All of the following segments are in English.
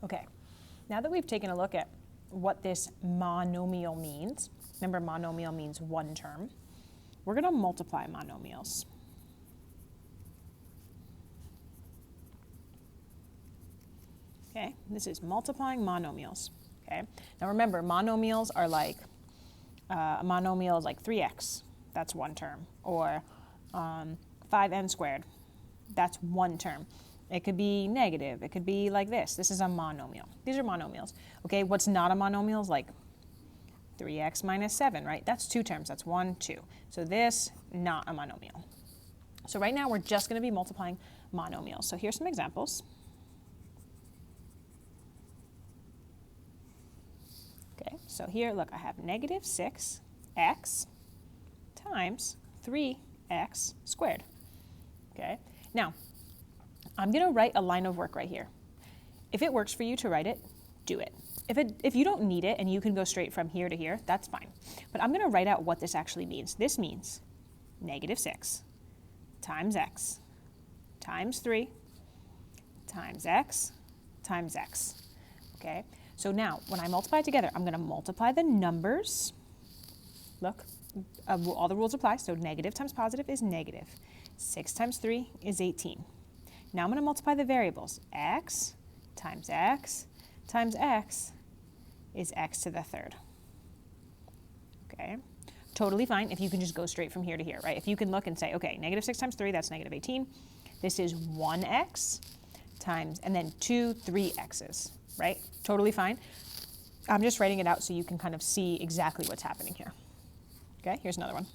Okay, now that we've taken a look at what this monomial means, remember monomial means one term, we're going to multiply monomials. Okay, this is multiplying monomials. Okay, now remember, monomials are like, a monomial is like 3x, that's one term, or 5n squared, that's one term. It could be negative, it could be like this. This is a monomial. These are monomials. Okay, what's not a monomial is like 3x minus 7, right? That's two terms, that's 1, 2. So this, not a monomial. So right now we're just going to be multiplying monomials. So here's some examples. Okay, so here, look, I have negative 6x times 3x squared. Okay, now I'm going to write a line of work right here. If it works for you to write it, do it. If you don't need it and you can go straight from here to here, that's fine. But I'm going to write out what this actually means. This means negative 6 times x times 3 times x times x. Okay, so now when I multiply it together, I'm going to multiply the numbers. Look, all the rules apply. So negative times positive is negative. 6 times 3 is 18. Now I'm going to multiply the variables. X times x times x is x to the third. Okay, totally fine if you can just go straight from here to here, right? If you can look and say, okay, negative 6 times 3, that's negative 18. This is 1x times, and then 2 3x's, right? Totally fine. I'm just writing it out so you can kind of see exactly what's happening here. Okay, here's another one.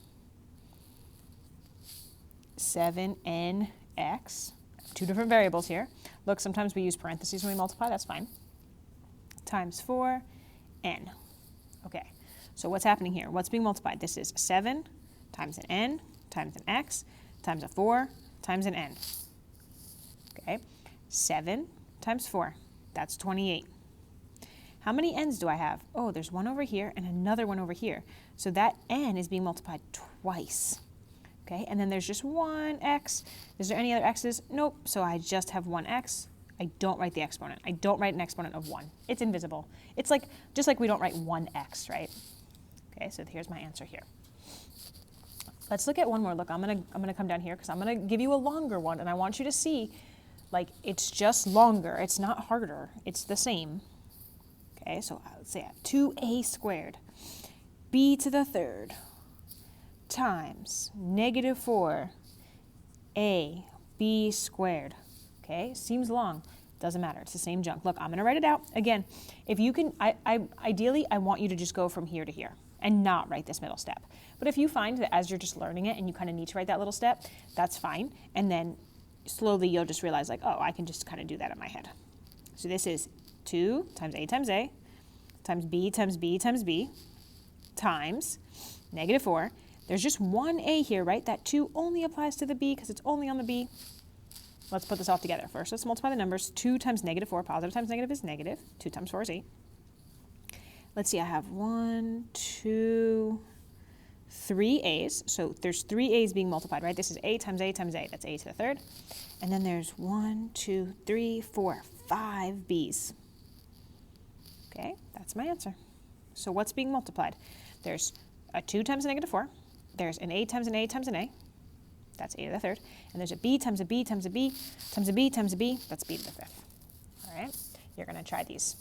7nx. Two different variables here. Look, sometimes we use parentheses when we multiply, that's fine. Times 4n. Okay, so what's happening here? What's being multiplied? This is 7 times an n times an x times a 4 times an n. Okay, 7 times 4, that's 28. How many n's do I have? Oh, there's one over here and another one over here. So that n is being multiplied twice. Okay, and then there's just one x. Is there any other x's? Nope, so I just have one x. I don't write the exponent. I don't write an exponent of 1. It's invisible. It's like, just like we don't write 1x, right? Okay, so here's my answer here. Let's look at one more. Look, I'm gonna come down here because I'm gonna give you a longer one, and I want you to see, like, it's just longer. It's not harder. It's the same. Okay, so let's say I have 2a squared, b to the third, times negative 4ab squared. Okay, seems long. Doesn't matter. It's the same junk. Look, I'm going to write it out. Again, if you can, ideally, I want you to just go from here to here and not write this middle step. But if you find that as you're just learning it and you kind of need to write that little step, that's fine. And then slowly you'll just realize, like, oh, I can just kind of do that in my head. So this is 2 times a times b times b times b times negative 4. There's just one a here, right? That 2 only applies to the b because it's only on the b. Let's put this all together. First, let's multiply the numbers. 2 times negative 4, positive times negative is negative. 2 times 4 is 8. Let's see, I have 1, 2, 3 a's. So there's 3 a's being multiplied, right? This is a times a times a. That's a to the third. And then there's 1, 2, 3, 4, 5 b's. Okay, that's my answer. So what's being multiplied? There's a 2 times a negative 4. There's an a times an a times an a. That's a to the third. And there's a b times a b times a b times a b times a b. That's b to the fifth. All right, you're going to try these.